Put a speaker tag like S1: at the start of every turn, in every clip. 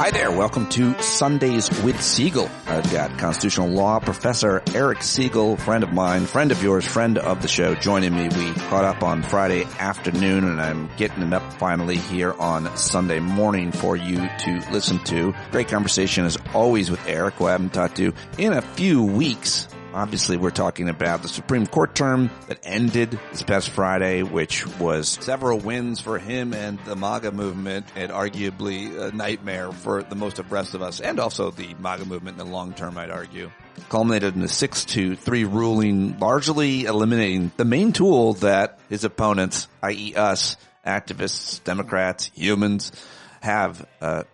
S1: Hi there. Welcome to Sundays with Segall. I've got constitutional law professor Eric Segall, friend of mine, friend of yours, friend of the show, joining me. We caught up on Friday afternoon, and I'm getting it up finally here on Sunday morning for you to listen to. Great conversation as always with Eric, who I haven't talked to in a few weeks. Obviously, we're talking about the Supreme Court term that ended this past Friday, which was several wins for him and the MAGA movement, and arguably a nightmare for the most of the rest of us, and also the MAGA movement in the long term, I'd argue. Culminated in a 6-3 ruling, largely eliminating the main tool that his opponents, i.e. us, activists, Democrats, humans, have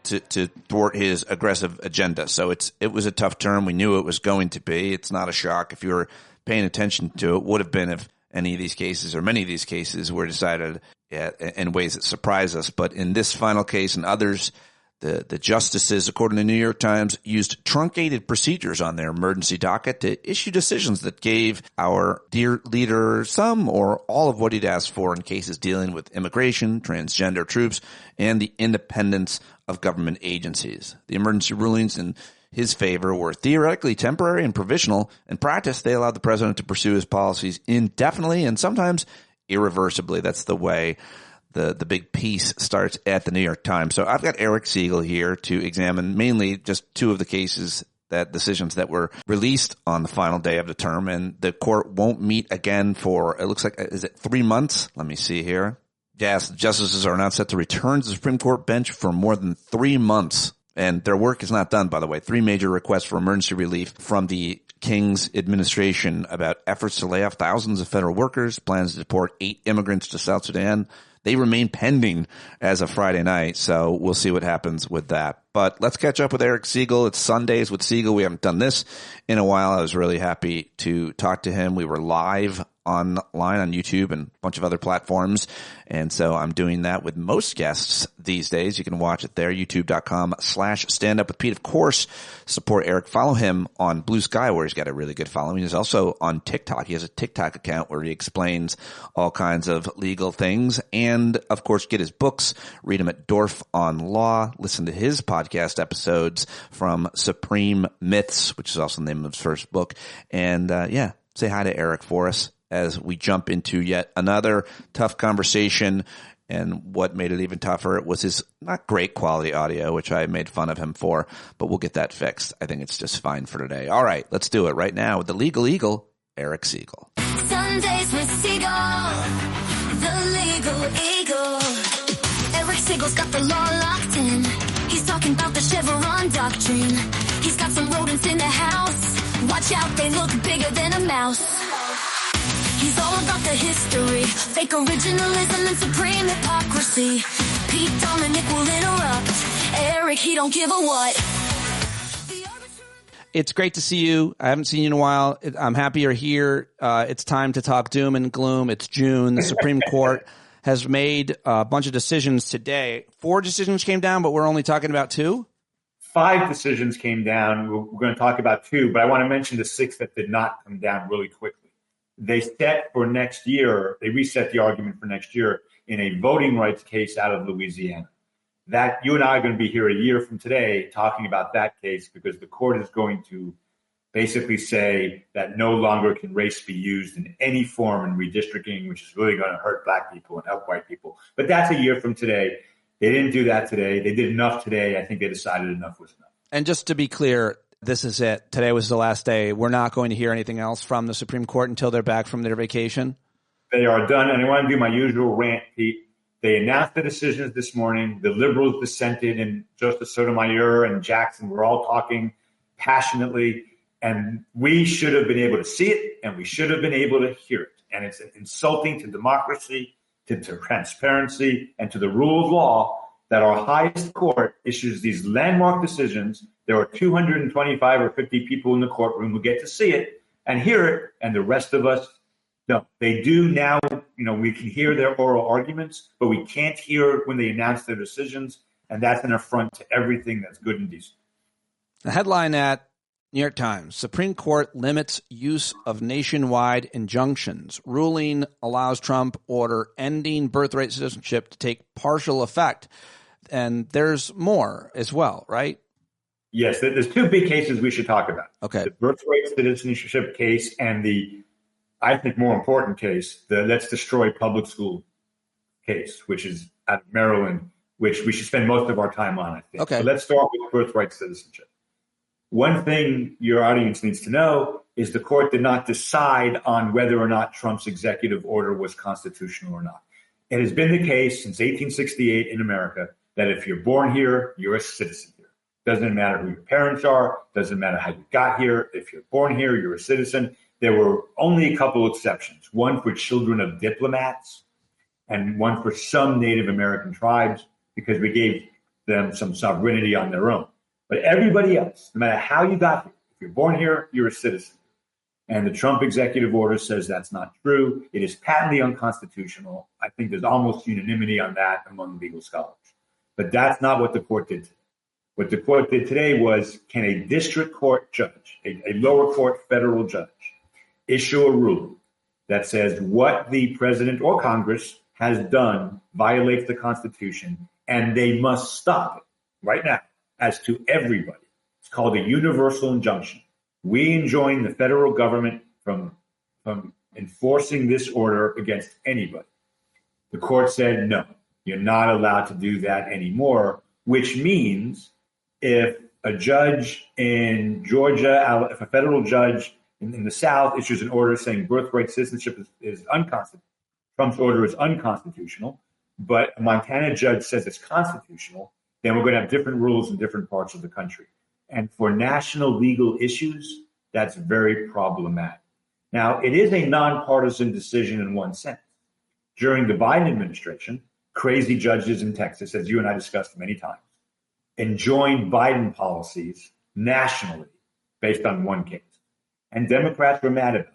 S1: to thwart his aggressive agenda. So it was a tough term. We knew it was going to be. It's not a shock. If you were paying attention to it, would have been if any of these cases or many of these cases were decided in ways that surprise us. But in this final case and others, the justices, according to the New York Times, used truncated procedures on their emergency docket to issue decisions that gave our dear leader some or all of what he'd asked for in cases dealing with immigration, transgender troops, and the independence of government agencies. The emergency rulings in his favor were theoretically temporary and provisional. In practice, they allowed the president to pursue his policies indefinitely and sometimes irreversibly. That's the way the big piece starts at the New York Times. So I've got Eric Segall here to examine mainly just two of the decisions that were released on the final day of the term, and the court won't meet again for, it looks like, is it 3 months? Let me see here. Yes, the justices are not set to return to the Supreme Court bench for more than 3 months, and their work is not done, by the way. 3 major requests for emergency relief from the King's administration about efforts to lay off thousands of federal workers, plans to deport 8 immigrants to South Sudan. They remain pending as of Friday night, so we'll see what happens with that. But let's catch up with Eric Segall. It's Sundays with Segall. We haven't done this in a while. I was really happy to talk to him. We were live online on YouTube and a bunch of other platforms, and so I'm doing that with most guests these days. You can watch it there, youtube.com/standup with Pete. Of course, support Eric. Follow him on Blue Sky, where he's got a really good following. He's also on TikTok. He has a TikTok account where he explains all kinds of legal things, and of course, get his books, read them at Dorf on Law, listen to his podcast episodes from Supreme Myths, which is also the name of his first book, and say hi to Eric for us as we jump into yet another tough conversation. And what made it even tougher was his not great quality audio, which I made fun of him for, but we'll get that fixed. I think it's just fine for today. All right, let's do it right now with the legal eagle, Eric Segall.
S2: Sundays with Segall, the legal eagle. Eric Segall's got the law locked in. He's talking about the Chevron doctrine. He's got some rodents in the house. Watch out, they look bigger than a mouse. He's all about the history, fake originalism and supreme hypocrisy. Pete Dominick will interrupt. Eric, he don't give a what.
S1: It's great to see you. I haven't seen you in a while. I'm happy you're here. It's time to talk doom and gloom. It's June. The Supreme Court has made a bunch of decisions today. 4 decisions came down, but we're only talking about 2?
S3: 5 decisions came down. We're going to talk about 2, but I want to mention the 6 that did not come down really quickly. They set for next year, they reset the argument for next year in a voting rights case out of Louisiana. That you and I are going to be here a year from today talking about that case, because the court is going to basically say that no longer can race be used in any form in redistricting, which is really going to hurt black people and help white people. But that's a year from today. They didn't do that today. They did enough today. I think they decided enough was enough.
S1: And just to be clear, this is it. Today was the last day. We're not going to hear anything else from the Supreme Court until they're back from their vacation?
S3: They are done. And I want to do my usual rant, Pete. They announced the decisions this morning. The liberals dissented, and Justice Sotomayor and Jackson were all talking passionately. And we should have been able to see it, and we should have been able to hear it. And it's insulting to democracy, to transparency, and to the rule of law that our highest court issues these landmark decisions. There are 225 or 50 people in the courtroom who get to see it and hear it, and the rest of us don't. They do now. We can hear their oral arguments, but we can't hear when they announce their decisions, and that's an affront to everything that's good and decent.
S1: The headline at New York Times: Supreme Court limits use of nationwide injunctions. Ruling allows Trump order ending birthright citizenship to take partial effect. and there's more as well, right?
S3: Yes, there's two big cases we should talk about.
S1: Okay.
S3: The birthright citizenship case and the, I think, more important case, the Let's Destroy Public School case, which is out of Maryland, which we should spend most of our time on, I think.
S1: Okay.
S3: So let's start with birthright citizenship. One thing your audience needs to know is the court did not decide on whether or not Trump's executive order was constitutional or not. It has been the case since 1868 in America that if you're born here, you're a citizen here. Doesn't matter who your parents are, doesn't matter how you got here. If you're born here, you're a citizen. There were only a couple exceptions, one for children of diplomats and one for some Native American tribes because we gave them some sovereignty on their own. But everybody else, no matter how you got here, if you're born here, you're a citizen. And the Trump executive order says that's not true. It is patently unconstitutional. I think there's almost unanimity on that among legal scholars. But that's not what the court did today. What the court did today was, can a district court judge, a lower court federal judge, issue a ruling that says what the president or Congress has done violates the Constitution, and they must stop it right now as to everybody. It's called a universal injunction. We enjoin the federal government from enforcing this order against anybody. The court said, no, you're not allowed to do that anymore, which means if a judge in Georgia, if a federal judge in the South issues an order saying birthright citizenship is unconstitutional, Trump's order is unconstitutional, but a Montana judge says it's constitutional, then we're going to have different rules in different parts of the country. And for national legal issues, that's very problematic. Now, it is a nonpartisan decision in one sense. During the Biden administration, crazy judges in Texas, as you and I discussed many times, enjoined Biden policies nationally based on one case. And Democrats were mad about it.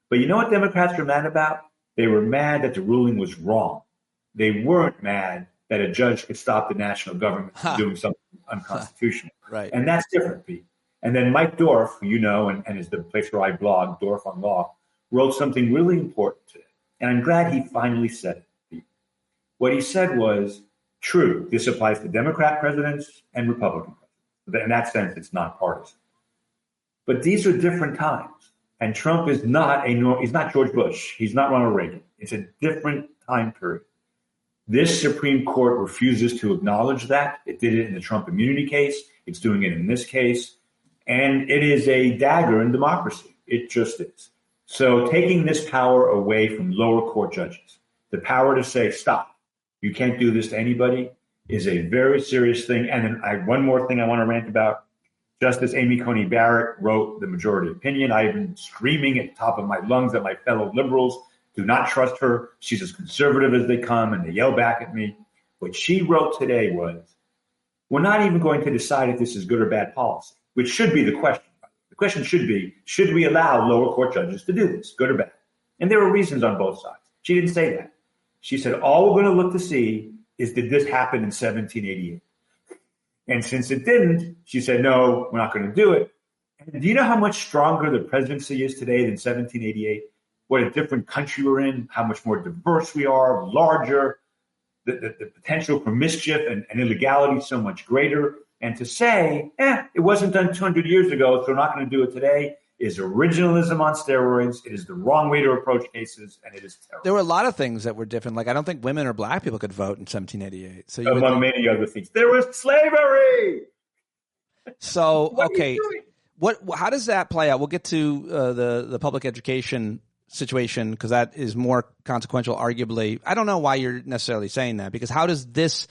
S3: But you know what Democrats were mad about? They were mad that the ruling was wrong. They weren't mad that a judge could stop the national government from doing something unconstitutional.
S1: Right.
S3: And that's different, Pete. And then Mike Dorf, who you know, and is the place where I blog, Dorf on Law, wrote something really important today. And I'm glad he finally said it, Pete. What he said was, true, this applies to Democrat presidents and Republican presidents. In that sense, it's not partisan. But these are different times. And Trump is he's not George Bush. He's not Ronald Reagan. It's a different time period. This Supreme Court refuses to acknowledge that. It did it in the Trump immunity case. It's doing it in this case. And it is a dagger in democracy. It just is. So taking this power away from lower court judges, the power to say, stop, you can't do this to anybody, is a very serious thing. And then one more thing I want to rant about. Justice Amy Coney Barrett wrote the majority opinion. I've been screaming at the top of my lungs at my fellow liberals. Do not trust her. She's as conservative as they come, and they yell back at me. What she wrote today was, we're not even going to decide if this is good or bad policy, which should be the question. The question should be, should we allow lower court judges to do this, good or bad? And there were reasons on both sides. She didn't say that. She said, all we're going to look to see is, did this happen in 1788? And since it didn't, she said, no, we're not going to do it. And do you know how much stronger the presidency is today than 1788? What a different country we're in, how much more diverse we are, larger, the potential for mischief and illegality so much greater. And to say, it wasn't done 200 years ago, so we're not going to do it today, is originalism on steroids. It is the wrong way to approach cases, and it is terrible.
S1: There were a lot of things that were different. Like, I don't think women or black people could vote in 1788. So
S3: among many other things. There was slavery!
S1: So, okay. How does that play out? We'll get to the public education situation because that is more consequential, arguably. I don't know why you're necessarily saying that, because how does this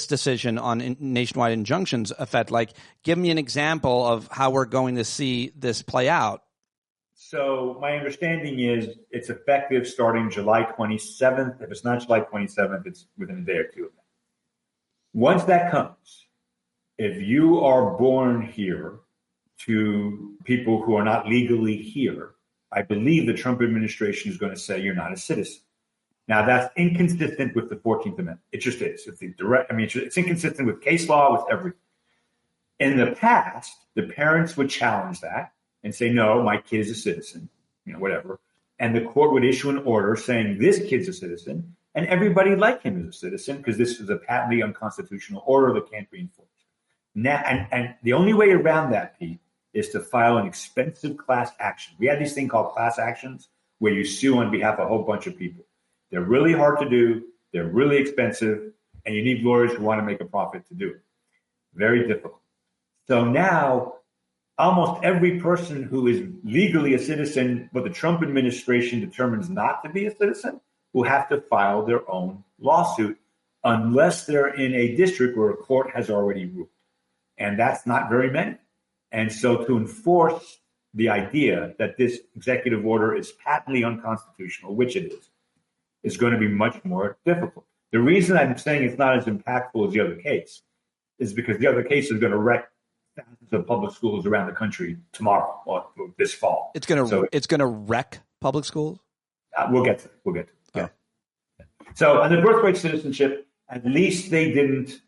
S1: decision on nationwide injunctions affect? Like, give me an example of how we're going to see this play out.
S3: So my understanding is it's effective starting July 27th. If it's not July 27th, it's within a day or two of that. Once that comes, if you are born here to people who are not legally here, I believe the Trump administration is going to say you're not a citizen. Now, that's inconsistent with the 14th Amendment. It just is. It's inconsistent with case law, with everything. In the past, the parents would challenge that and say, no, my kid is a citizen, whatever. And the court would issue an order saying this kid's a citizen. And everybody like him as a citizen because this is a patently unconstitutional order that can't be enforced. Now, and the only way around that, Pete, is to file an expensive class action. We have these things called class actions where you sue on behalf of a whole bunch of people. They're really hard to do. They're really expensive. And you need lawyers who want to make a profit to do it. Very difficult. So now almost every person who is legally a citizen, but the Trump administration determines not to be a citizen, will have to file their own lawsuit unless they're in a district where a court has already ruled. And that's not very many. And so to enforce the idea that this executive order is patently unconstitutional, which it is going to be much more difficult. The reason I'm saying it's not as impactful as the other case is because the other case is going to wreck thousands of public schools around the country tomorrow or this fall.
S1: It's going to wreck public schools?
S3: We'll get to it. Yeah. So on the birthright citizenship, at least they didn't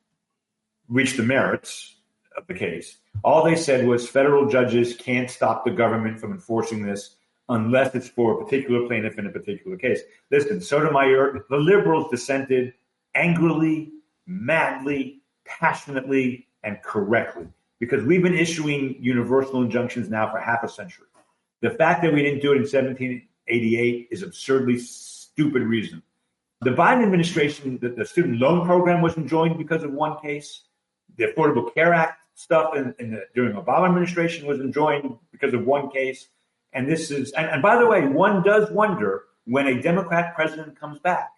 S3: reach the merits of the case. All they said was federal judges can't stop the government from enforcing this unless it's for a particular plaintiff in a particular case. Listen, Sotomayor, the liberals dissented angrily, madly, passionately, and correctly because we've been issuing universal injunctions now for half a century. The fact that we didn't do it in 1788 is absurdly stupid reason. The Biden administration, the student loan program was enjoined because of one case. The Affordable Care Act stuff during Obama administration was enjoined because of one case. And this is, and by the way, one does wonder when a Democrat president comes back,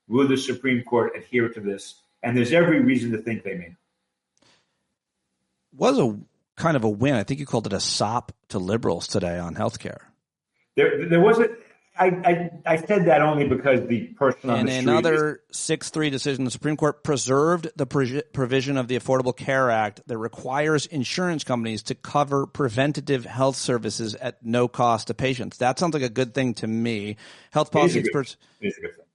S3: will the Supreme Court adhere to this? And there's every reason to think they may.
S1: Was a kind of a win. I think you called it a sop to liberals today on healthcare.
S3: There was a. I said that only because the person on the street.
S1: In another 6-3 decision, the Supreme Court preserved the provision of the Affordable Care Act that requires insurance companies to cover preventative health services at no cost to patients. That sounds like a good thing to me. Health policy experts.
S3: It is a good thing.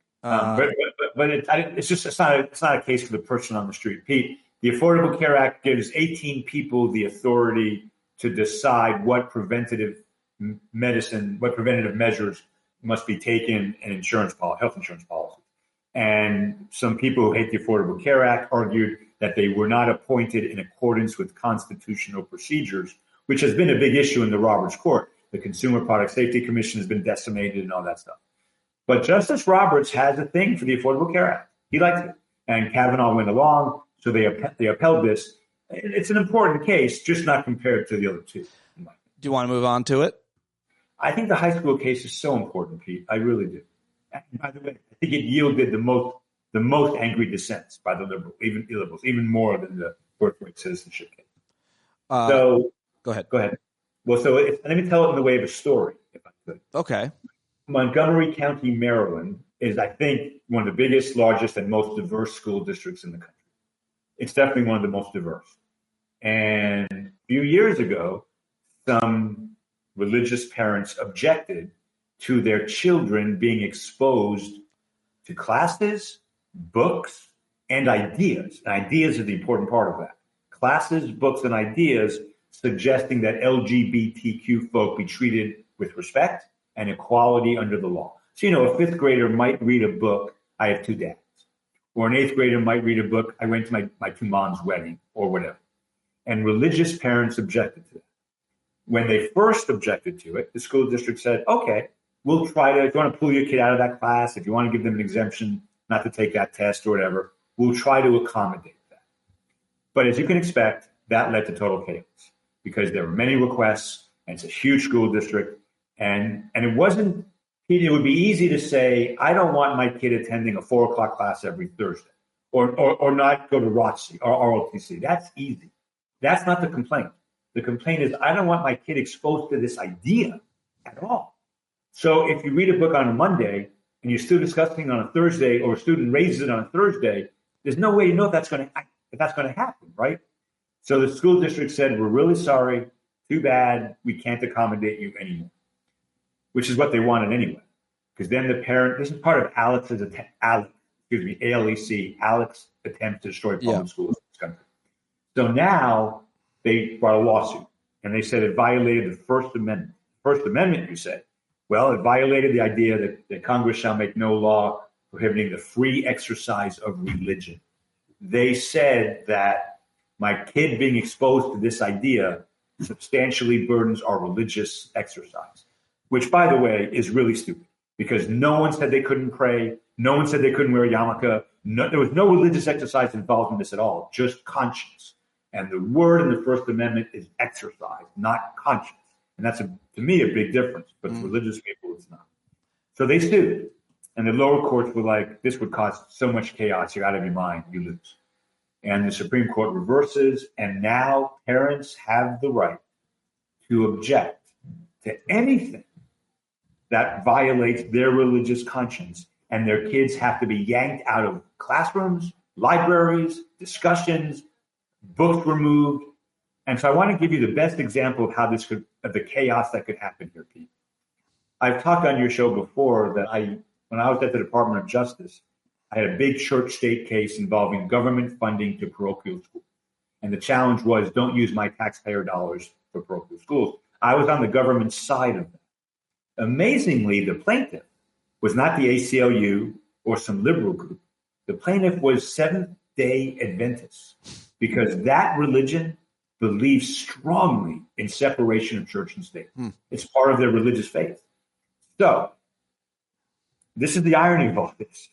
S3: But it's not a case for the person on the street. Pete, the Affordable Care Act gives 18 people the authority to decide what preventative measures must be taken in health insurance policy. And some people who hate the Affordable Care Act argued that they were not appointed in accordance with constitutional procedures, which has been a big issue in the Roberts Court. The Consumer Product Safety Commission has been decimated and all that stuff. But Justice Roberts has a thing for the Affordable Care Act. He liked it. And Kavanaugh went along, so they upheld this. It's an important case, just not compared to the other two.
S1: Do you want to move on to it?
S3: I think the high school case is so important, Pete. I really do. And by the way, I think it yielded the most angry dissents by the liberals, even more than the birthright citizenship case. So
S1: go ahead.
S3: Well, let me tell it in the way of a story, if I could.
S1: Okay.
S3: Montgomery County, Maryland, is, I think, one of the biggest, largest, and most diverse school districts in the country. It's definitely one of the most diverse. And a few years ago, some religious parents objected to their children being exposed to classes, books, and ideas. And ideas are the important part of that. Classes, books, and ideas suggesting that LGBTQ folk be treated with respect and equality under the law. So, a fifth grader might read a book, I Have Two Dads. Or an eighth grader might read a book, I Went to my two moms' wedding, or whatever. And religious parents objected to that. When they first objected to it, the school district said, okay, we'll try to, if you want to pull your kid out of that class, if you want to give them an exemption not to take that test or whatever, we'll try to accommodate that. But as you can expect, that led to total chaos because there were many requests and it's a huge school district. And it wasn't, it would be easy to say, I don't want my kid attending a 4:00 class every Thursday or not go to ROTC or ROTC. That's easy. That's not the complaint. The complaint is, I don't want my kid exposed to this idea at all. So if you read a book on a Monday and you're still discussing on a Thursday, or a student raises it on a Thursday, there's no way you know if that's going to happen, right? So the school district said, we're really sorry. Too bad. We can't accommodate you anymore, which is what they wanted anyway. Because then the parent, this is part of ALEC's attempt to destroy public schools in this country. So now they brought a lawsuit and they said it violated the First Amendment. First Amendment, you said, well, it violated the idea that Congress shall make no law prohibiting the free exercise of religion. They said that my kid being exposed to this idea substantially burdens our religious exercise, which, by the way, is really stupid because no one said they couldn't pray. No one said they couldn't wear a yarmulke. There was no religious exercise involved in this at all, just conscience. And the word in the First Amendment is exercise, not conscience. And that's, to me, a big difference. But for religious people, it's not. So they sued. And the lower courts were like, this would cause so much chaos. You're out of your mind. You lose. And the Supreme Court reverses. And now parents have the right to object to anything that violates their religious conscience. And their kids have to be yanked out of classrooms, libraries, discussions, books removed. And so I want to give you the best example of how this could, of the chaos that could happen here, Pete. I've talked on your show before that when I was at the Department of Justice, I had a big church-state case involving government funding to parochial schools. And the challenge was, don't use my taxpayer dollars for parochial schools. I was on the government side of that. Amazingly, the plaintiff was not the ACLU or some liberal group. The plaintiff was Seventh-day Adventists because that religion believes strongly in separation of church and state. It's part of their religious faith. So this is the irony of all this.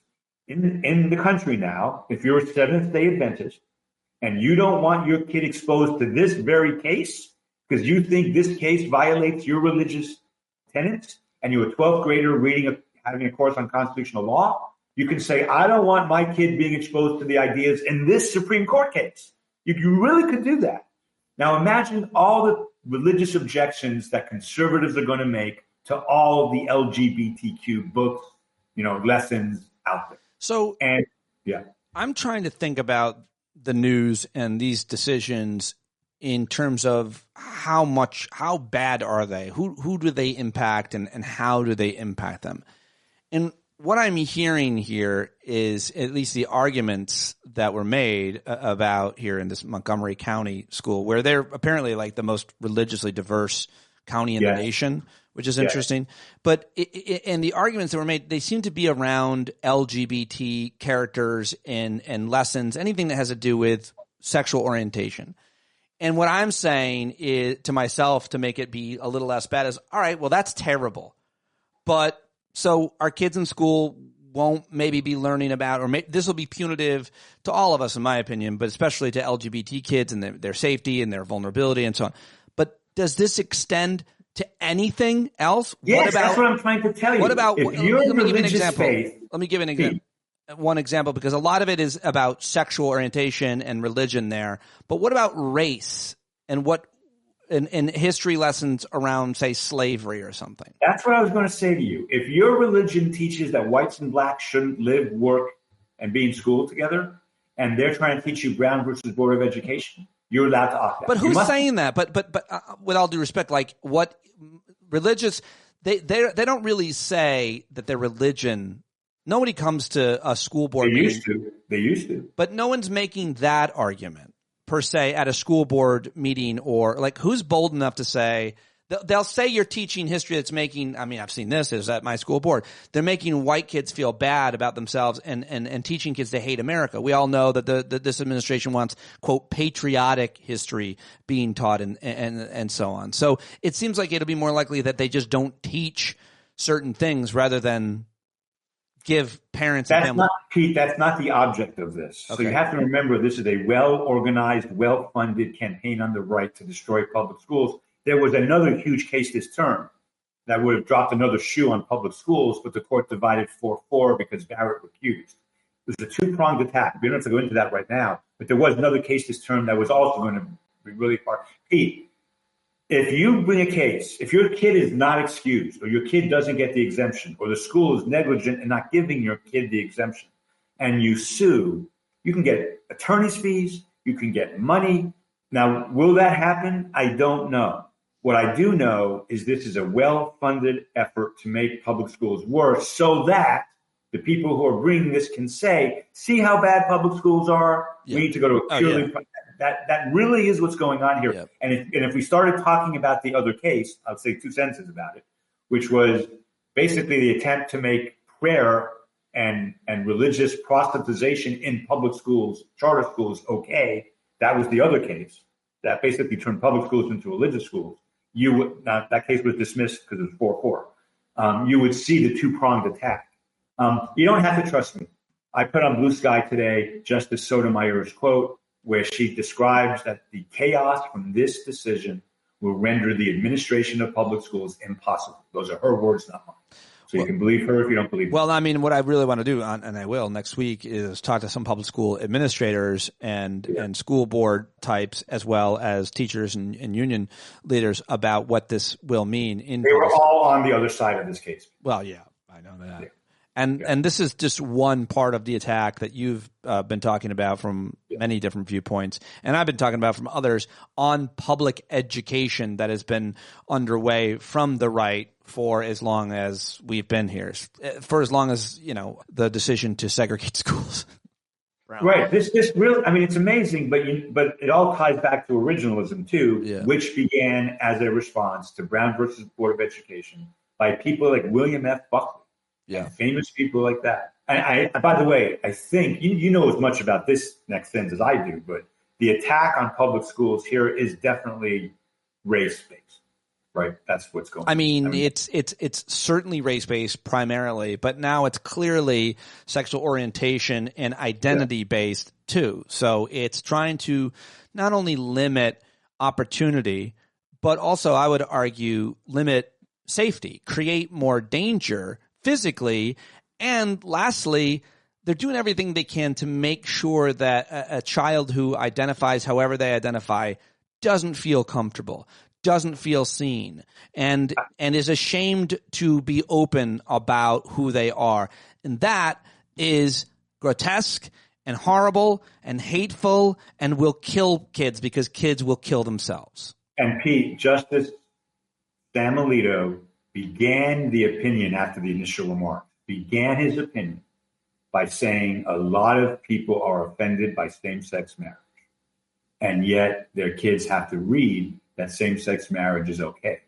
S3: In the country now, if you're a Seventh-day Adventist and you don't want your kid exposed to this very case because you think this case violates your religious tenets, and you're a 12th grader having a course on constitutional law, you can say, I don't want my kid being exposed to the ideas in this Supreme Court case. You really could do that. Now imagine all the religious objections that conservatives are going to make to all of the LGBTQ books, lessons out there.
S1: So, I'm trying to think about the news and these decisions in terms of how bad are they? Who do they impact and how do they impact them? And what I'm hearing here is at least the arguments that were made about here in this Montgomery County school, where they're apparently like the most religiously diverse county in the nation, which is interesting. But and the arguments that were made, they seem to be around LGBT characters and lessons, anything that has to do with sexual orientation. And what I'm saying is to myself to make it be a little less bad is, all right, well, that's terrible. But so our kids in school won't maybe be learning about, or this will be punitive to all of us, in my opinion, but especially to LGBT kids and their safety and their vulnerability and so on. But does this extend to anything else?
S3: Yes, that's what I'm trying to tell you.
S1: What about,
S3: let me give you an
S1: example.
S3: Faith,
S1: let me give an example. One example, because a lot of it is about sexual orientation and religion there. But what about race and and history lessons around, say, slavery or something?
S3: That's what I was going to say to you. If your religion teaches that whites and blacks shouldn't live, work, and be in school together, and they're trying to teach you Brown versus Board of Education, you're allowed to opt out.
S1: But who's saying that? But with all due respect, like what religious they don't really say that their religion. Nobody comes to a school board meeting.
S3: They used to.
S1: But no one's making that argument per se at a school board meeting, or like who's bold enough to say they'll say you're teaching history that's making. I mean, I've seen this is at my school board. They're making white kids feel bad about themselves and teaching kids to hate America. We all know that this administration wants, quote, patriotic history being taught and so on. So it seems like it'll be more likely that they just don't teach certain things rather than give parents and families.
S3: Pete, that's not the object of this. Okay. So you have to remember this is a well-organized, well-funded campaign on the right to destroy public schools. There was another huge case this term that would have dropped another shoe on public schools, but the court divided 4-4 because Barrett recused. It was a two-pronged attack. We don't have to go into that right now, but there was another case this term that was also going to be really hard. Pete, if you bring a case, if your kid is not excused or your kid doesn't get the exemption or the school is negligent in not giving your kid the exemption and you sue, you can get attorney's fees, you can get money. Now, will that happen? I don't know. What I do know is this is a well-funded effort to make public schools worse so that the people who are bringing this can say, see how bad public schools are? Yeah. We need to go to a purely That really is what's going on here. Yep. And if we started talking about the other case, I would say two sentences about it, which was basically the attempt to make prayer and religious proselytization in public schools, charter schools, okay. That was the other case that basically turned public schools into religious schools. That case was dismissed because it was 4-4. You would see the two-pronged attack. You don't have to trust me. I put on Blue Sky today Justice Sotomayor's quote, where she describes that the chaos from this decision will render the administration of public schools impossible. Those are her words, not mine. So you can believe her if you don't believe her.
S1: Well, I mean, what I really want to do, and I will next week, is talk to some public school administrators and school board types, as well as teachers and union leaders, about what this will mean.
S3: They were all on the other side of this case.
S1: Well, yeah, I know that. Yeah. And this is just one part of the attack that you've been talking about from many different viewpoints, and I've been talking about from others on public education that has been underway from the right for as long as we've been here, for as long as, the decision to segregate schools.
S3: Right. This really, I mean, it's amazing, but it all ties back to originalism too, which began as a response to Brown versus Board of Education by people like William F. Buckley. Yeah, famous people like that. And I, by the way, I think you know as much about this next sentence as I do, but the attack on public schools here is definitely race-based, right? That's what's going on.
S1: I mean, it's certainly race-based primarily, but now it's clearly sexual orientation and identity-based too. So it's trying to not only limit opportunity, but also, I would argue, limit safety, create more danger physically, and lastly, they're doing everything they can to make sure that a child who identifies however they identify doesn't feel comfortable, doesn't feel seen, and is ashamed to be open about who they are. And that is grotesque and horrible and hateful and will kill kids, because kids will kill themselves.
S3: And Pete, Justice Sam Alito began the opinion after the initial remark, began his opinion by saying a lot of people are offended by same-sex marriage, and yet their kids have to read that same-sex marriage is okay.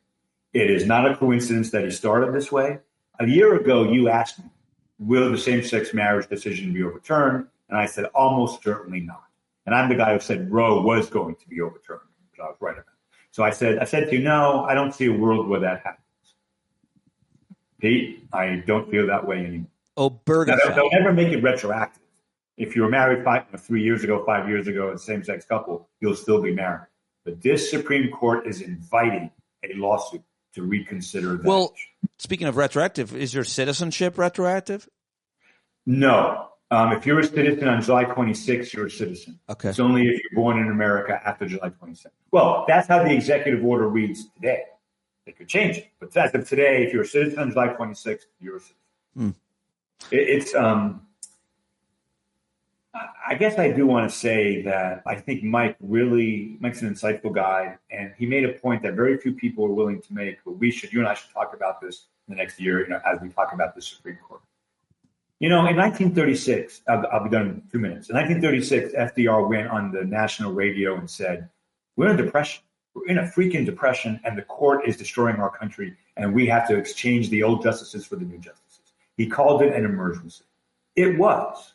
S3: It is not a coincidence that he started this way. A year ago, you asked me, will the same-sex marriage decision be overturned? And I said, almost certainly not. And I'm the guy who said Roe was going to be overturned, which I was right about. So I said to you, no, I don't see a world where that happens. Pete, I don't feel that way anymore. They'll never make it retroactive. If you were married 3 years ago, 5 years ago, a same-sex couple, you'll still be married. But this Supreme Court is inviting a lawsuit to reconsider that.
S1: Well, speaking of retroactive, is your citizenship retroactive?
S3: No. If you're a citizen on July 26th, you're a citizen. Okay. It's only if you're born in America after July 26th. Well, that's how the executive order reads today. They could change it. But as of today, if you're a citizen on July 26th, you're a citizen. It's I guess I do want to say that I think Mike's an insightful guy, and he made a point that very few people are willing to make, but you and I should talk about this in the next year, as we talk about the Supreme Court. In 1936, I'll be done in 2 minutes. In 1936, FDR went on the national radio and said, we're in depression. We're in a freaking depression, and the court is destroying our country, and we have to exchange the old justices for the new justices. He called it an emergency. It was.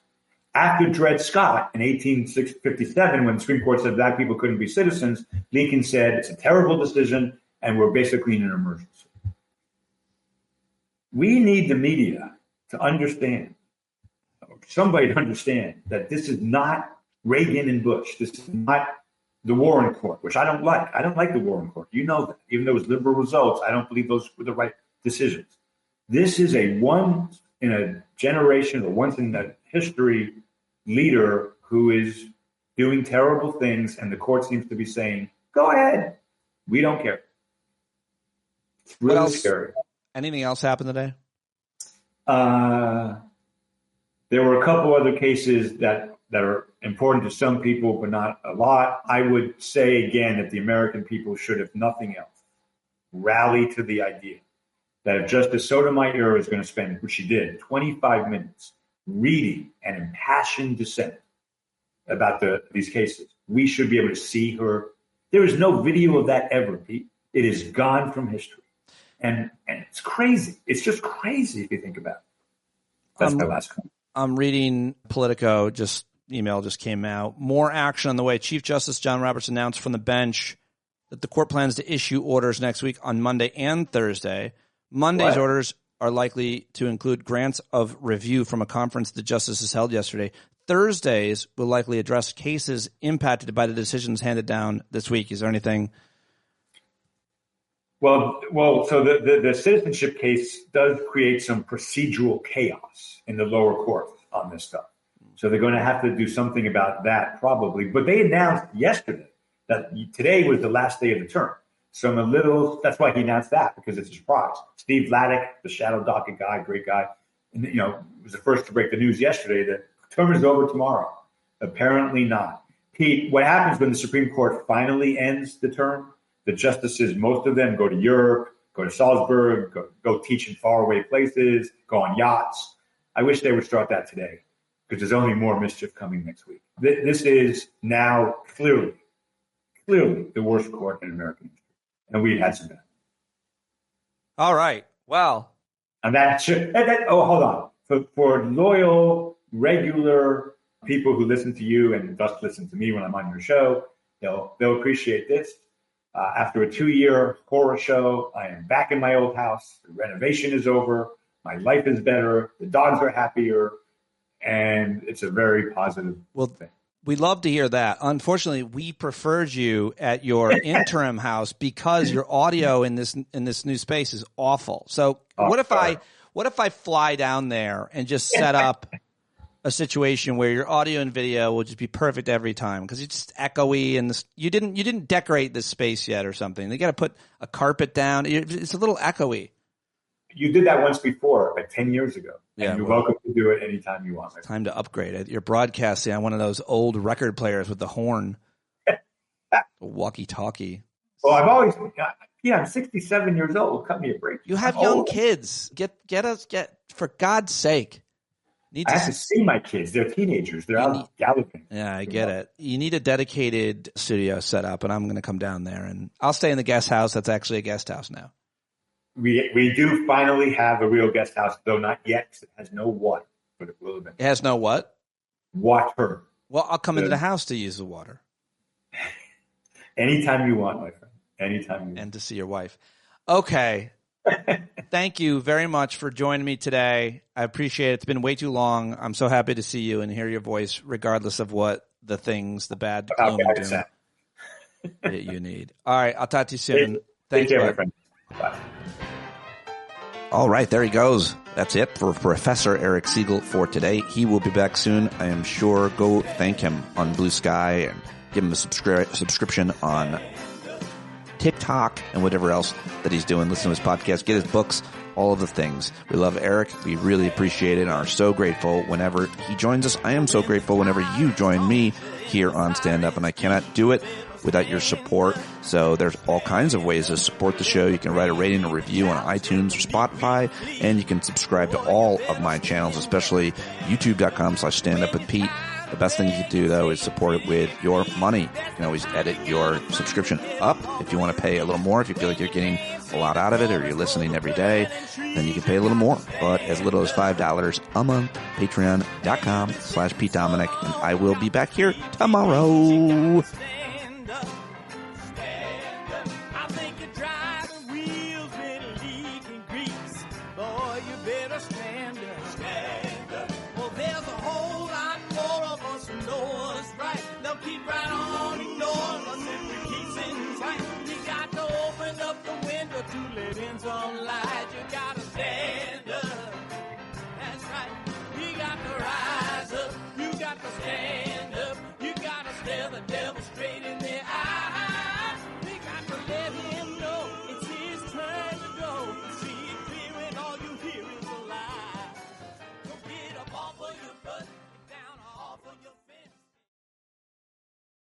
S3: After Dred Scott in 1857, when the Supreme Court said black people couldn't be citizens, Lincoln said it's a terrible decision, and we're basically in an emergency. We need the media to understand, somebody to understand, that this is not Reagan and Bush. This is not the Warren Court, which I don't like. I don't like the Warren Court. You know that. Even though it was liberal results, I don't believe those were the right decisions. This is a once in a generation or once in a history leader who is doing terrible things, and the court seems to be saying, go ahead. We don't care. It's really scary.
S1: Anything else happen today?
S3: There were a couple other cases that are important to some people, but not a lot. I would say again that the American people should, if nothing else, rally to the idea that if Justice Sotomayor is going to spend, which she did, 25 minutes reading an impassioned dissent about these cases, we should be able to see her. There is no video of that ever, Pete. It is gone from history. And it's crazy. It's just crazy if you think about it. That's my last comment.
S1: I'm reading Politico, email just came out. More action on the way. Chief Justice John Roberts announced from the bench that the court plans to issue orders next week on Monday and Thursday. Monday's orders are likely to include grants of review from a conference the justices held yesterday. Thursdays will likely address cases impacted by the decisions handed down this week. Is there anything?
S3: Well, so the citizenship case does create some procedural chaos in the lower court on this stuff. So they're going to have to do something about that probably. But they announced yesterday that today was the last day of the term. So that's why he announced that, because it's a surprise. Steve Vladeck, the shadow docket guy, great guy, was the first to break the news yesterday that term is over tomorrow. Apparently not. Pete, what happens when the Supreme Court finally ends the term? The justices, most of them go to Europe, go to Salzburg, go teach in faraway places, go on yachts. I wish they would start that today, because there's only more mischief coming next week. This is now clearly the worst court in American history. And we had some bad.
S1: All right. Well.
S3: And hold on. For loyal, regular people who listen to you and thus listen to me when I'm on your show, they'll appreciate this. After a 2-year horror show, I am back in my old house. The renovation is over. My life is better. The dogs are happier. And it's a very positive thing.
S1: We love to hear that. Unfortunately, we preferred you at your interim house because your audio in this new space is awful. So what if I fly down there and just set up a situation where your audio and video will just be perfect every time, because it's just echoey and you didn't decorate this space yet or something. They got to put a carpet down. It's a little echoey.
S3: You did that once before, like 10 years ago.
S1: Yeah,
S3: and you're welcome to do it anytime you want.
S1: Time to upgrade. You're broadcasting on one of those old record players with the horn. Walkie-talkie.
S3: Well, I'm 67 years old. Cut me a break.
S1: You have young kids. Get for God's sake.
S3: I have to see my kids. They're teenagers. They're out galloping.
S1: Yeah, I get it. You need a dedicated studio set up, and I'm going to come down there, and I'll stay in the guest house. That's actually a guest house now.
S3: We do finally have a real guest house, though not yet, because it has no water, but it will have been.
S1: It has no what?
S3: Water.
S1: Well, I'll come into the house to use the water.
S3: Anytime you want, my friend. Anytime you want.
S1: And to see your wife. Okay. Thank you very much for joining me today. I appreciate it. It's been way too long. I'm so happy to see you and hear your voice, regardless of what the bad gloom and doom that you need. All right. I'll talk to you soon.
S3: Thank you, my friend. Bye.
S1: All right, there he goes. That's it for Professor Eric Segall for today. He will be back soon, I am sure. Go thank him on Blue Sky and give him a subscription on TikTok and whatever else that he's doing. Listen to his podcast, get his books, all of the things. We love Eric. We really appreciate it and are so grateful whenever he joins us. I am so grateful whenever you join me here on Stand Up, and I cannot do it without your support. So there's all kinds of ways to support the show. You can write a rating or review on iTunes or Spotify, and you can subscribe to all of my channels, especially youtube.com/standupwithpete. The best thing you can do, though, is support it with your money. You can always edit your subscription up if you want to pay a little more. If you feel like you're getting a lot out of it or you're listening every day, then you can pay a little more. But as little as $5 a month, patreon.com/Pete Dominick. And I will be back here tomorrow.
S2: Some light, you gotta stand up. That's right. You got to rise up. You got to stand up. You gotta stare the